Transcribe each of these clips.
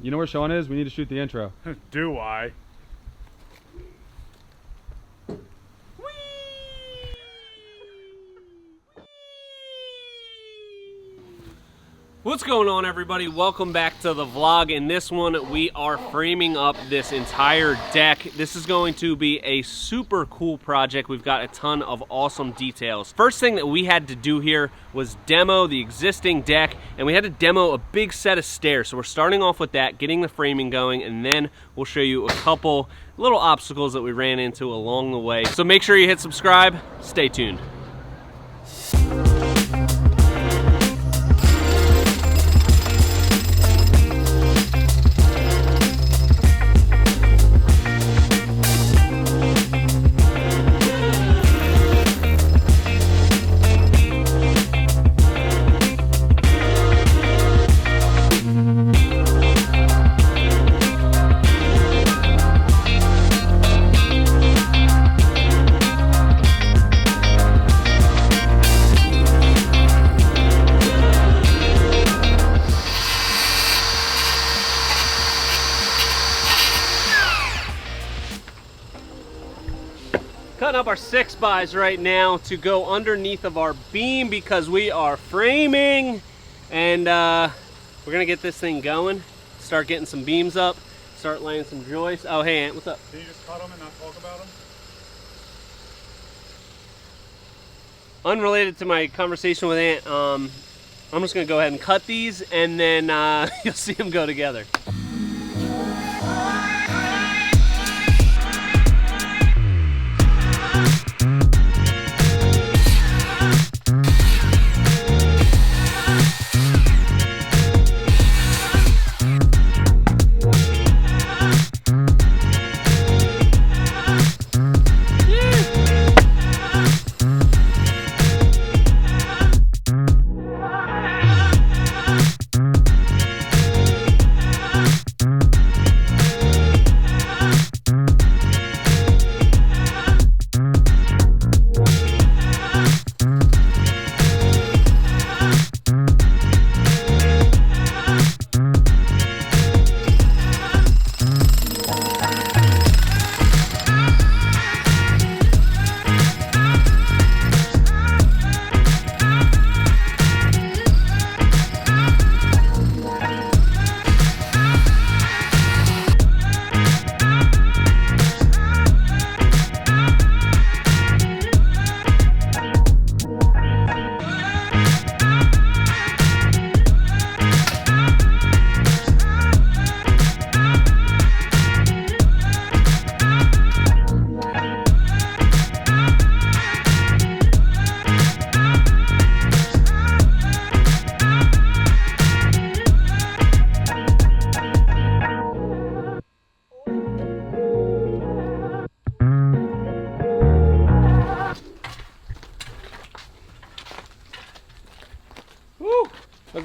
you know where Sean is? We need to shoot the intro. Do I? What's going on, everybody? Welcome back to the vlog. In this one, we are framing up this entire deck. This is going to be a super cool project. We've got a ton of awesome details. First thing that we had to do here was demo the existing deck, and we had to demo a big set of stairs. So we're starting off with that, getting the framing going, and then we'll show you a couple little obstacles that we ran into along the way. So make sure you hit subscribe. Stay tuned. Cutting up our 6x right now to go underneath of our beam because we are framing, and we're gonna get this thing going, start getting some beams up, start laying some joists. Oh, hey Ant, what's up? Can you just cut them and not talk about them? Unrelated to my conversation with Ant, I'm just gonna go ahead and cut these, and then you'll see them go together.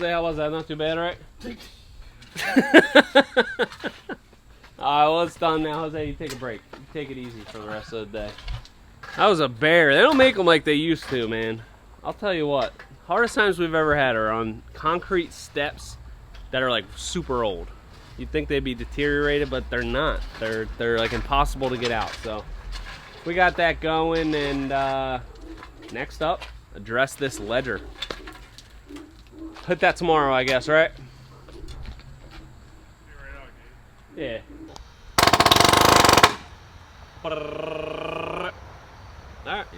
How was that? Not too bad, right? Alright, well, it's done now. Jose, you take a break. You take it easy for the rest of the day. That was a bear. They don't make them like they used to, man. I'll tell you what. Hardest times we've ever had are on concrete steps that are like super old. You'd think they'd be deteriorated, but they're not. They're like impossible to get out. So we got that going, and next up, address this ledger. Hit that tomorrow, I guess, right? Yeah. Alright,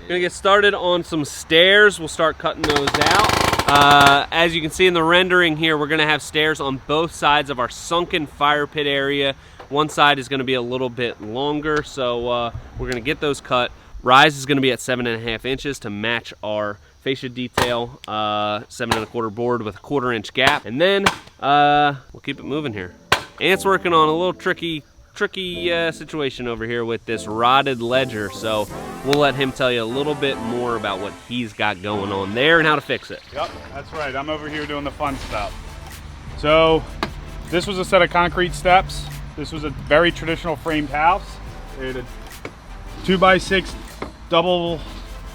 gonna get started on some stairs. We'll start cutting those out. As you can see in the rendering here, we're gonna have stairs on both sides of our sunken fire pit area. One side is gonna be a little bit longer, so we're gonna get those cut. Rise is gonna be at 7.5 inches to match our fascia detail, 7 1/4 board with a 1/4 inch gap, and then we'll keep it moving here. Ant's working on a little tricky situation over here with this rotted ledger, so we'll let him tell you a little bit more about what he's got going on there and how to fix it. Yep, that's right. I'm over here doing the fun stuff. So this was a set of concrete steps. This was a very traditional framed house. It had a 2x6 double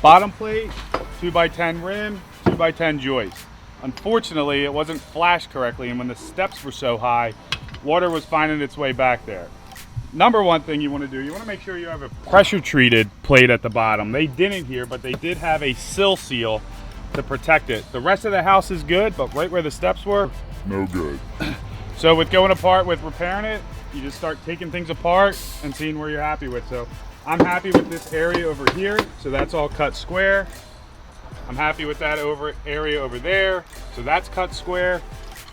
bottom plate, 2x10 rim, 2x10 joist. Unfortunately, it wasn't flashed correctly, and when the steps were so high, water was finding its way back there. Number one thing you want to do, you want to make sure you have a pressure treated plate at the bottom. They didn't here, but they did have a sill seal to protect it. The rest of the house is good, but right where the steps were, no good. So with going apart, with repairing it, you just start taking things apart and seeing where you're happy with. So I'm happy with this area over here, so that's all cut square. I'm happy with that area over there, so that's cut square.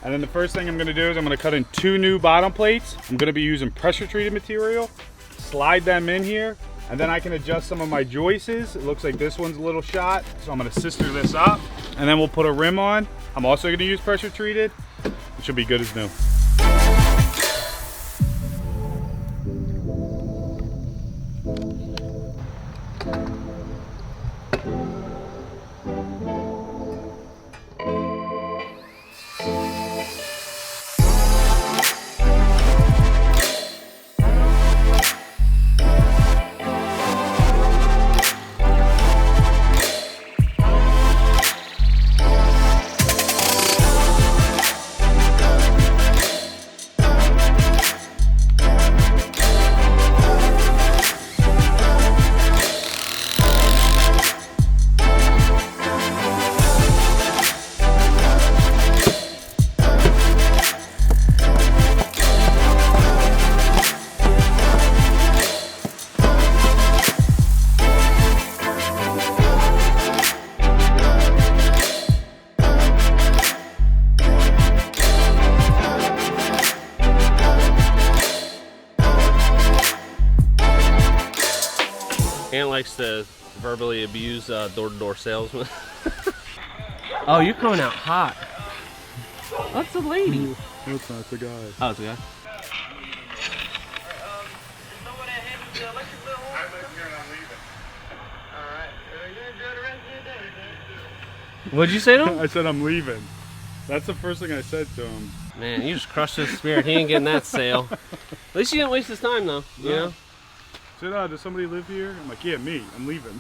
And then the first thing I'm gonna do is I'm gonna cut in 2 new bottom plates. I'm gonna be using pressure treated material, slide them in here, and then I can adjust some of my joists. It looks like this one's a little shot, so I'm gonna sister this up, and then we'll put a rim on. I'm also gonna use pressure treated. It should be good as new. Ant likes to verbally abuse door-to-door salesmen. Oh, you're coming out hot. That's a lady. No, it's not. It's a guy. Oh, it's a guy. What'd you say to him? I said I'm leaving. That's the first thing I said to him. Man, you just crushed his spirit. He ain't getting that sale. At least you didn't waste his time, though. You know? Said, does somebody live here? I'm like, yeah, me. I'm leaving.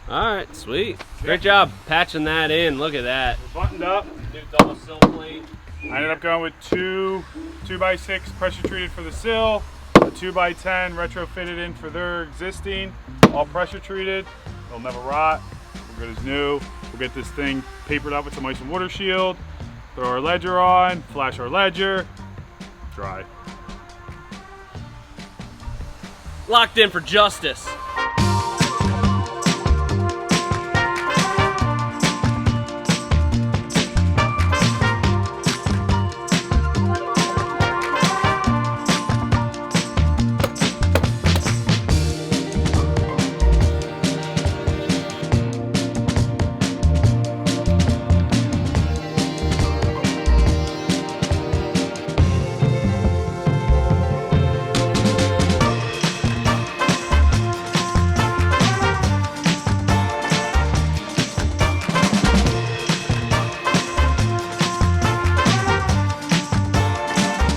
All right, sweet. Great job patching that in. Look at that. We're buttoned up. New double sill plate. I ended up going with 2x6 pressure treated for the sill, a 2x10 retrofitted in for their existing, all pressure treated. They'll never rot. We're good as new. We'll get this thing papered up with some ice and water shield, throw our ledger on, flash our ledger, dry. Locked in for justice.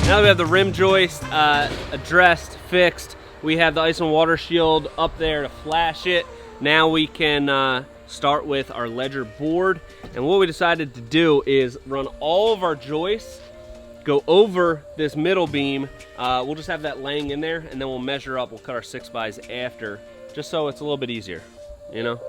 Now we have the rim joist addressed, fixed. We have the ice and water shield up there to flash it. Now we can start with our ledger board. And what we decided to do is run all of our joists, go over this middle beam. We'll just have that laying in there, and then we'll measure up. We'll cut our 6x's after, just so it's a little bit easier, you know?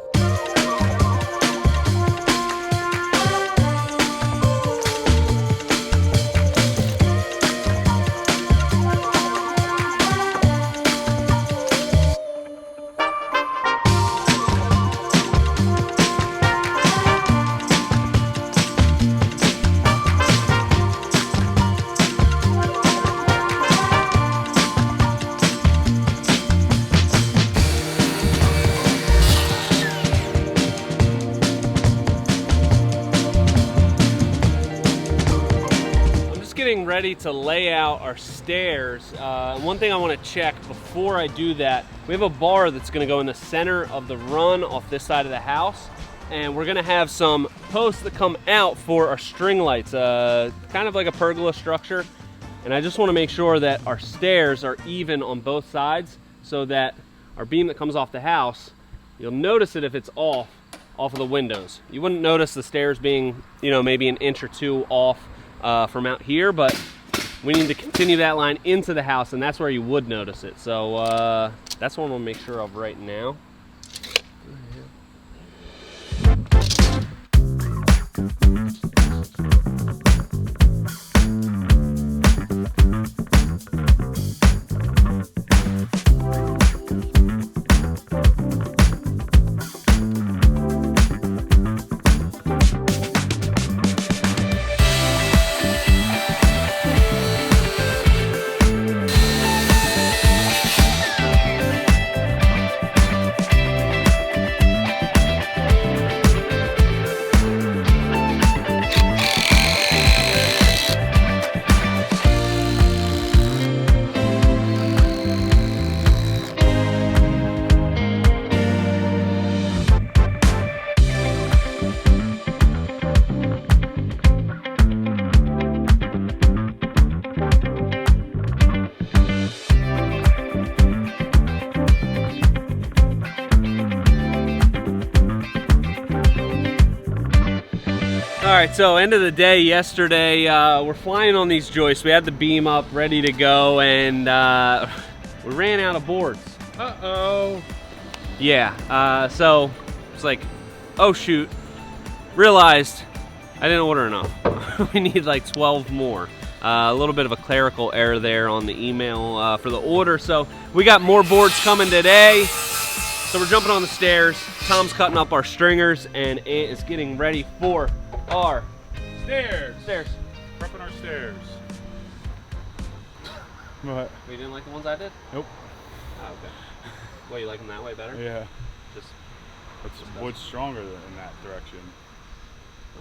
Ready to lay out our stairs. One thing I want to check before I do that, we have a bar that's going to go in the center of the run off this side of the house, and we're going to have some posts that come out for our string lights, kind of like a pergola structure. And I just want to make sure that our stairs are even on both sides, so that our beam that comes off the house, you'll notice it if it's off of the windows. You wouldn't notice the stairs being, you know, maybe an inch or two off from out here, but we need to continue that line into the house, and that's where you would notice it. So that's what I'm gonna make sure of right now. All right, so end of the day yesterday, we're flying on these joists. We had the beam up, ready to go, and we ran out of boards. Uh-oh. Yeah, so it's like, oh shoot, realized I didn't order enough. We need like 12 more. A little bit of a clerical error there on the email for the order. So we got more boards coming today. So we're jumping on the stairs. Tom's cutting up our stringers, and Ant is getting ready for our Stairs. Prepping our stairs. What? You didn't like the ones I did? Nope. Oh, okay. Well, you like them that way better? Yeah. Just Wood's stronger in that direction.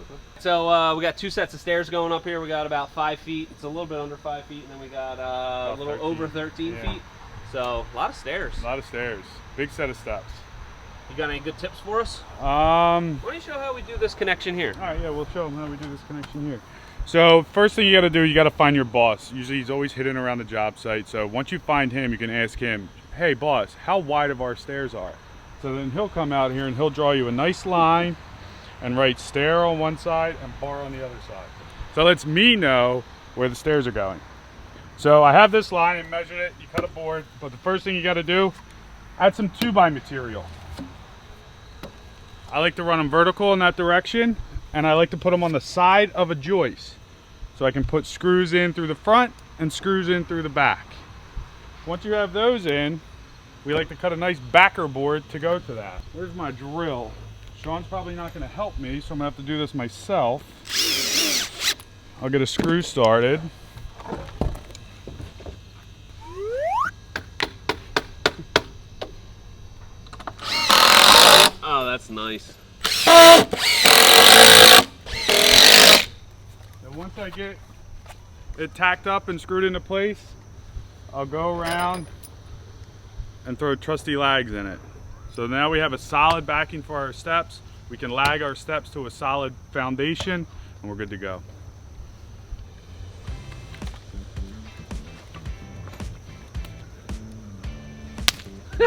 okay. So we got 2 sets of stairs going up here. We got about 5 feet. It's a little bit under 5 feet, and then we got a little 13. over 13 Yeah. feet. So a lot of stairs. A lot of stairs. Big set of steps. You got any good tips for us? Why Why don't you show how we do this connection here? All right, yeah, we'll show them how we do this connection here. So first thing you got to do, you got to find your boss. Usually he's always hidden around the job site. So once you find him, you can ask him, hey boss, how wide of our stairs are? So then he'll come out here and he'll draw you a nice line and write stair on one side and bar on the other side. So it lets me know where the stairs are going. So I have this line and measured it. You cut a board, but the first thing you got to do, add some 2x material. I like to run them vertical in that direction, and I like to put them on the side of a joist. So I can put screws in through the front and screws in through the back. Once you have those in, we like to cut a nice backer board to go to that. Where's my drill? Sean's probably not gonna help me, so I'm gonna have to do this myself. I'll get a screw started. Oh, that's nice. And once I get it tacked up and screwed into place, I'll go around and throw trusty lags in it. So now we have a solid backing for our steps. We can lag our steps to a solid foundation, and we're good to go.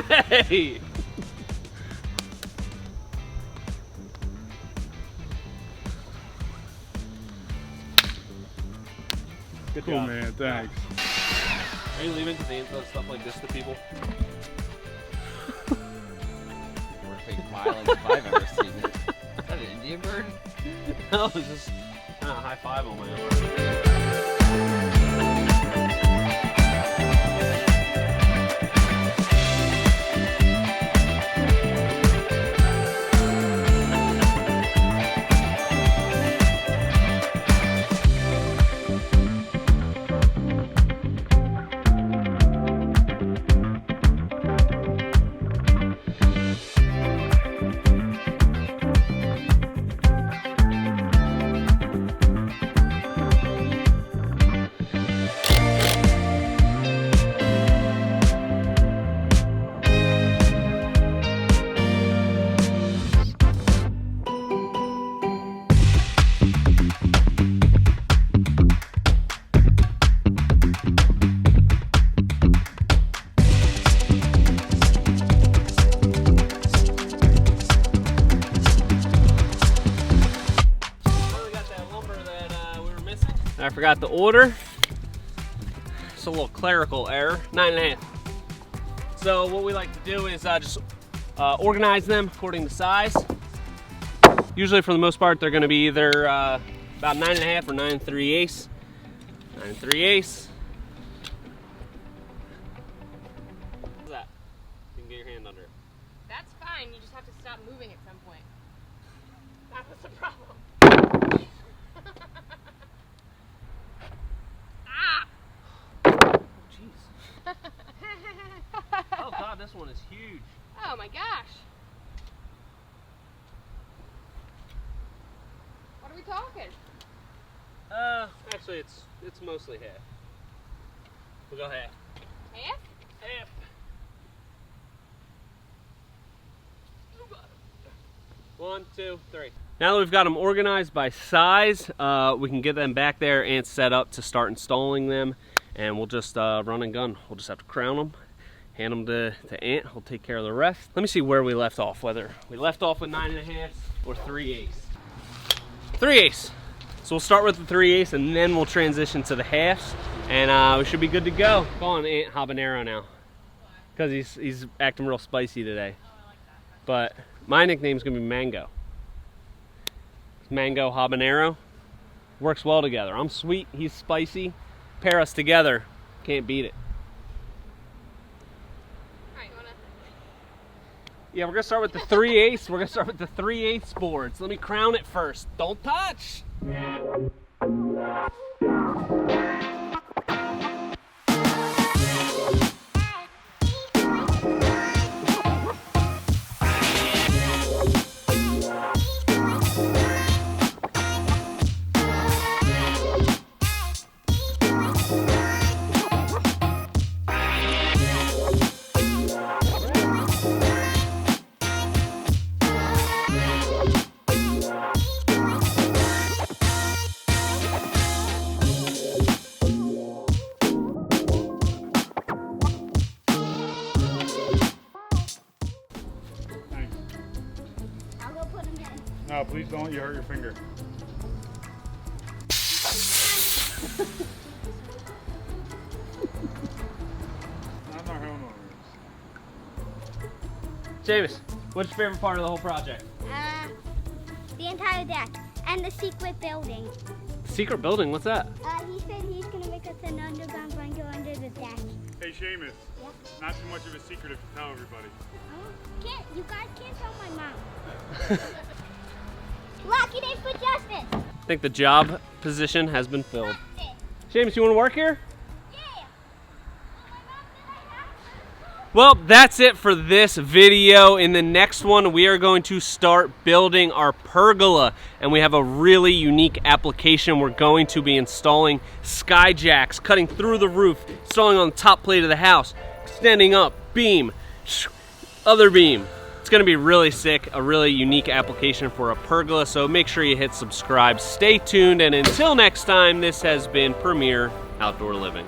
Hey! Good Cool, job. man, thanks. Are you leaving because they does stuff like this to people? Horrific violence if I've ever seen it. Is that an Indian bird? No, it's just high five on my arm. I forgot the order. a little clerical error. 9.5. So what we like to do is just organize them according to size. Usually for the most part, they're gonna be either about 9.5 or 9 3/8. 9 3/8. What's that? You can get your hand under it. That's fine, you just have to stop moving at some point. That was the problem. Ah! Jeez. Oh God, this one is huge. Oh my gosh. What are we talking? Actually it's mostly half. We'll go half. Half? Half. One, two, three. Now that we've got them organized by size, we can get them back there and set up to start installing them. And we'll just run and gun. We'll just have to crown them, hand them to Ant. He'll take care of the rest. Let me see where we left off, whether we left off with 9.5 or 3/8. 3/8. So we'll start with the 3/8 and then we'll transition to the halves. And we should be good to go. Call on Ant Habanero now. Because he's acting real spicy today. But my nickname's gonna be Mango. Mango Habanero. Works well together. I'm sweet, he's spicy. Pair us together, can't beat it. Alright, you wanna... Yeah, we're gonna start with the 3/8. We're gonna start with the 3/8 boards. Let me crown it first. Don't touch! I'll go put them in. No, please don't. You hurt your finger. I'm not homeowners. James, what's your favorite part of the whole project? The entire deck and the secret building. Secret building, what's that? He said he's gonna make us an underground bunker under the deck. Hey, Seamus. Yeah? Not too much of a secret if you tell everybody. You guys can't tell my mom. Lucky Day for Justice. I think the job position has been filled. That's it. James, you wanna work here? Yeah. Oh, my mom said I have to. Well, that's it for this video. In the next one, we are going to start building our pergola, and we have a really unique application. We're going to be installing sky jacks, cutting through the roof, installing on the top plate of the house, extending up, beam, other beam. It's gonna be really sick, a really unique application for a pergola, so make sure you hit subscribe. Stay tuned, and until next time, this has been Premier Outdoor Living.